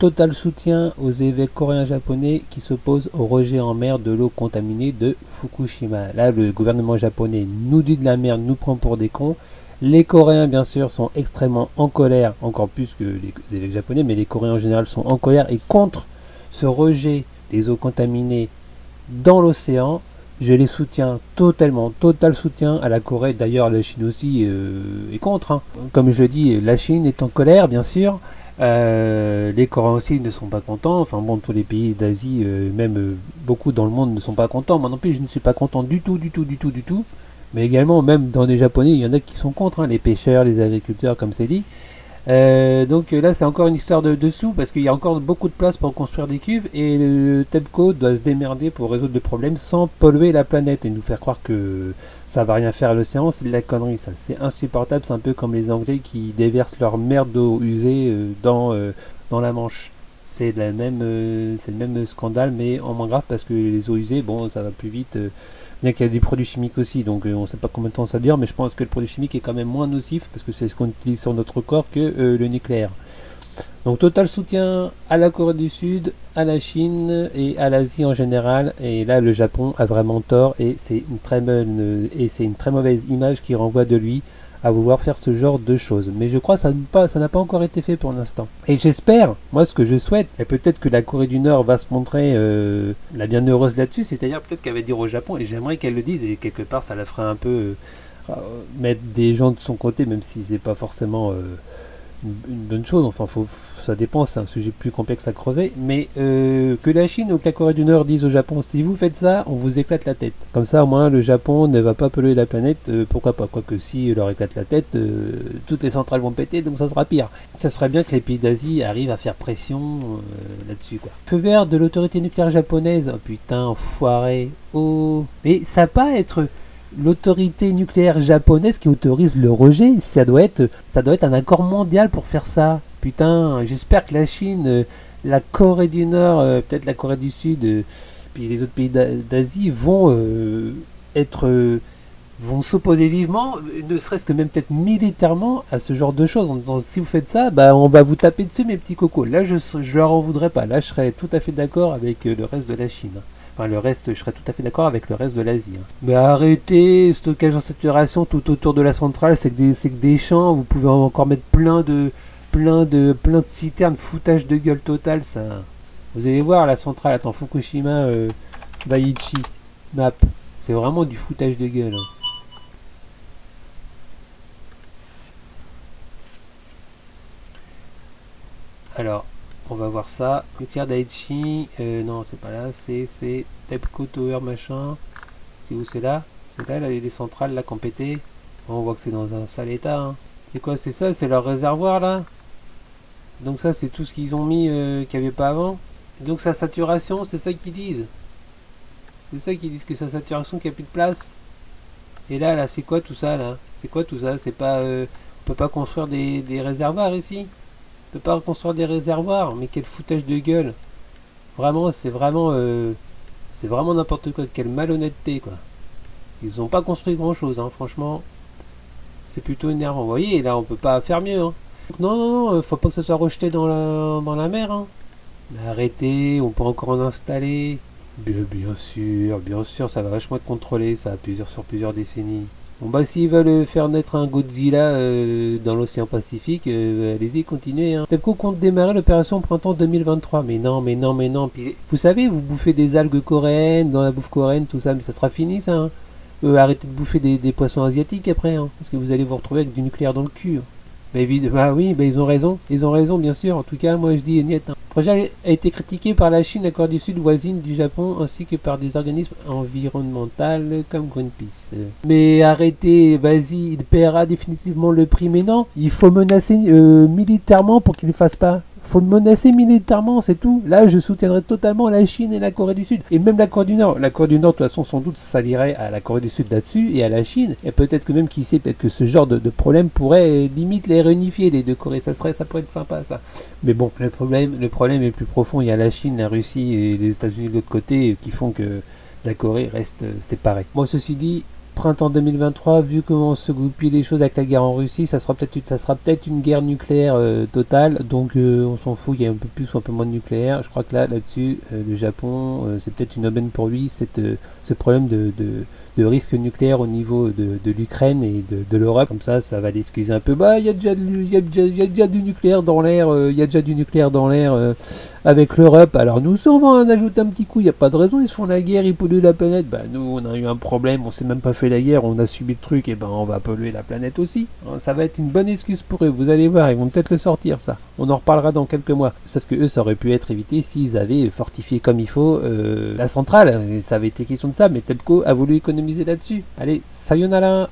Total soutien aux évêques coréens japonais qui s'opposent au rejet en mer de l'eau contaminée de Fukushima. Là, le gouvernement japonais nous dit de la merde, nous prend pour des cons. Les Coréens, bien sûr, sont extrêmement en colère, encore plus que les évêques japonais, mais les Coréens en général sont en colère et contre ce rejet des eaux contaminées dans l'océan. Je les soutiens totalement, total soutien à la Corée. D'ailleurs, la Chine aussi est contre. Comme je dis, la Chine est en colère, bien sûr. Les Coréens aussi ne sont pas contents. Enfin bon, tous les pays d'Asie, même beaucoup dans le monde ne sont pas contents. Moi non plus, je ne suis pas content du tout. Mais également, même dans les Japonais, il y en a qui sont contre, les pêcheurs, les agriculteurs, comme c'est dit. Donc là, c'est encore une histoire de sous, parce qu'il y a encore beaucoup de place pour construire des cuves, et le TEPCO doit se démerder pour résoudre le problème sans polluer la planète et nous faire croire que ça va rien faire à l'océan. C'est de la connerie, ça. C'est insupportable. C'est un peu comme les Anglais qui déversent leur merde d'eau usée dans la Manche. C'est le même scandale, mais en moins grave, parce que les eaux usées, bon, ça va plus vite. Bien qu'il y a des produits chimiques aussi, donc on ne sait pas combien de temps ça dure, mais je pense que le produit chimique est quand même moins nocif, parce que c'est ce qu'on utilise sur notre corps que le nucléaire. Donc total soutien à la Corée du Sud, à la Chine et à l'Asie en général, et là le Japon a vraiment tort, et c'est une très mauvaise image qui renvoie de lui à vouloir faire ce genre de choses. Mais je crois que ça n'a pas encore été fait pour l'instant. Et j'espère, moi ce que je souhaite, et peut-être que la Corée du Nord va se montrer la bienheureuse là-dessus, c'est-à-dire peut-être qu'elle va dire au Japon, et j'aimerais qu'elle le dise, et quelque part ça la ferait un peu mettre des gens de son côté, même si c'est pas forcément une bonne chose. Enfin, ça dépend, c'est un sujet plus complexe à creuser. Mais que la Chine ou que la Corée du Nord disent au Japon, si vous faites ça, on vous éclate la tête. Comme ça, au moins, le Japon ne va pas polluer la planète. Pourquoi pas? Quoique si leur éclate la tête, toutes les centrales vont péter, donc ça sera pire. Ça serait bien que les pays d'Asie arrivent à faire pression là-dessus, quoi. Feu vert de l'autorité nucléaire japonaise. Oh putain, enfoiré. Oh. Mais ça va pas être l'autorité nucléaire japonaise qui autorise le rejet. Ça doit être un accord mondial pour faire ça. Putain, j'espère que la Chine, la Corée du Nord, peut-être la Corée du Sud, puis les autres pays d'Asie vont vont s'opposer vivement, ne serait-ce que même peut-être militairement, à ce genre de choses. Donc, si vous faites ça, bah, on va vous taper dessus, mes petits cocos. Là, je leur en voudrais pas. Là, je serais tout à fait d'accord avec le reste de la Chine. Enfin, le reste, je serais tout à fait d'accord avec le reste de l'Asie. Mais arrêtez, stockage en saturation tout autour de la centrale, c'est que des champs. Vous pouvez encore mettre plein de citernes, foutage de gueule total, ça. Vous allez voir la centrale, attends, Fukushima, Daiichi, map. C'est vraiment du foutage de gueule. Alors, on va voir ça. Nucléaire Daiichi, non, c'est pas là, c'est TEPCO Tower machin. C'est où? C'est là, les centrales là qui ont pété. On voit que c'est dans un sale état. Hein. C'est quoi? C'est ça? C'est leur réservoir là? Donc ça, c'est tout ce qu'ils ont mis qu'il n'y avait pas avant. Et donc sa saturation, c'est ça qu'ils disent. C'est ça qu'ils disent, que sa saturation, qu'il n'y a plus de place. Et là, c'est quoi tout ça là? C'est quoi tout ça? C'est pas, on peut pas construire des réservoirs ici? On peut pas reconstruire des réservoirs? Mais quel foutage de gueule! Vraiment, c'est vraiment n'importe quoi. Quelle malhonnêteté quoi. Ils ont pas construit grand chose, hein, franchement. C'est plutôt énervant. Vous voyez, là, on peut pas faire mieux. Hein. Non, faut pas que ça soit rejeté dans la mer. Hein. Mais arrêtez, on peut encore en installer. Bien sûr, ça va vachement être contrôlé, ça, sur plusieurs décennies. Bon bah s'ils veulent faire naître un Godzilla dans l'océan Pacifique, allez-y, continuez. Hein. TEPCO compte démarrer l'opération au printemps 2023. Mais non. Puis, vous savez, vous bouffez des algues coréennes, dans la bouffe coréenne, tout ça, mais ça sera fini ça. Hein. Arrêtez de bouffer des poissons asiatiques après, hein, parce que vous allez vous retrouver avec du nucléaire dans le cul. Hein. Bah oui, ils ont raison, bien sûr. En tout cas, moi je dis niet. Hein. Le projet a été critiqué par la Chine, la Corée du Sud voisine du Japon, ainsi que par des organismes environnementaux comme Greenpeace. Mais arrêtez, vas-y, il paiera définitivement le prix. Mais non, il faut menacer militairement pour qu'il ne le fasse pas. Faut menacer militairement, c'est tout. Là, je soutiendrai totalement la Chine et la Corée du Sud. Et même la Corée du Nord. La Corée du Nord, de toute façon, sans doute s'allierait à la Corée du Sud là-dessus et à la Chine. Et peut-être que même, qui sait, peut-être que ce genre de problème pourrait limite les réunifier, les deux Corées. Ça pourrait être sympa, ça. Mais bon, le problème est plus profond. Il y a la Chine, la Russie et les États-Unis de l'autre côté qui font que la Corée reste séparée. Bon, ceci dit, printemps 2023, vu comment se goupillent les choses avec la guerre en Russie, ça sera peut-être une guerre nucléaire totale, donc on s'en fout, il y a un peu plus ou un peu moins de nucléaire. Je crois que là-dessus, le Japon, c'est peut-être une aubaine pour lui, ce problème de risque nucléaire au niveau de l'Ukraine et de l'Europe. Comme ça va l'excuser un peu. Bah, il y a déjà du nucléaire dans l'air, il y a déjà du nucléaire dans l'air avec l'Europe. Alors nous, on va en ajouter un petit coup, il n'y a pas de raison, ils se font la guerre, ils polluent la planète. Bah, nous, on a eu un problème, on s'est même pas fait la guerre, on a subi le truc, et ben on va polluer la planète aussi. Ça va être une bonne excuse pour eux, vous allez voir, ils vont peut-être le sortir, ça. On en reparlera dans quelques mois. Sauf que eux, ça aurait pu être évité s'ils avaient fortifié comme il faut la centrale. Ça avait été question de ça, mais TEPCO a voulu économiser là-dessus. Allez, sayonara!